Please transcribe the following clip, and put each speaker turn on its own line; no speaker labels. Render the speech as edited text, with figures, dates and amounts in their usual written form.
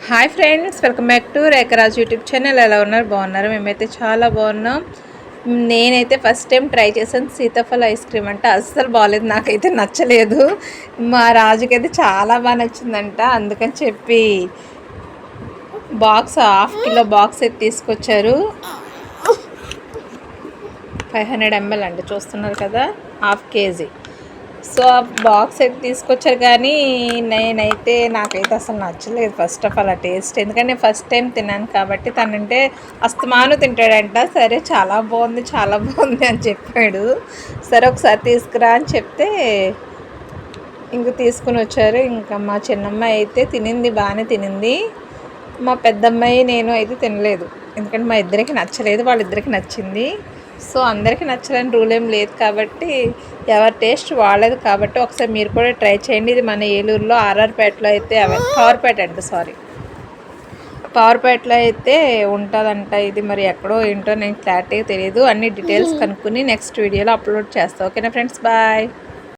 Hi friends, welcome back to Rekharaj YouTube channel. ఎలా ఉన్నారు? బాగున్నారు? మేమైతే చాలా బాగున్నాం. నేనైతే ఫస్ట్ టైం ట్రై చేశాను సీతాఫల ఐస్ క్రీమ్. అంటే అస్సలు బాగాలేదు, నాకైతే నచ్చలేదు. మా రాజుకైతే చాలా బాగా నచ్చిందంట. అందుకని చెప్పి బాక్స్ హాఫ్ కిలో బాక్స్ అయితే తీసుకొచ్చారు. 500 ml అండి, చూస్తున్నారు కదా, హాఫ్ కేజీ. సో ఆ బాక్స్ అయితే తీసుకొచ్చారు, కానీ నాకైతే అసలు నచ్చలేదు. ఫస్ట్ ఆఫ్ ఆల్ ఆ టేస్ట్, ఎందుకంటే నేను ఫస్ట్ టైం తిన్నాను కాబట్టి. తనంటే అస్తమాను తింటాడంట. సరే చాలా బాగుంది అని చెప్పాడు. సరే ఒకసారి తీసుకురా అని చెప్తే ఇంక తీసుకుని వచ్చారు. ఇంకా మా చిన్నమ్మాయి అయితే తినింది, బాగానే తినింది. మా పెద్దమ్మాయి నేను అయితే తినలేదు, ఎందుకంటే మా ఇద్దరికి నచ్చలేదు, వాళ్ళిద్దరికి నచ్చింది. సో అందరికీ నచ్చాలని రూల్ ఏం లేదు కాబట్టి, ఎవరి టేస్ట్ వాళ్ళది కాబట్టి ఒకసారి మీరు కూడా ట్రై చేయండి. ఇది మన ఏలూరులో ఆర్ఆర్పేటలో అయితే పవర్పేటలో అయితే ఉంటుందంట. ఇది మరి ఎక్కడో ఏంటో నేను క్లారిటీగా తెలియదు. అన్ని డీటెయిల్స్ కనుక్కొని నెక్స్ట్ వీడియోలో అప్లోడ్ చేస్తాను. ఓకేనా ఫ్రెండ్స్, బాయ్.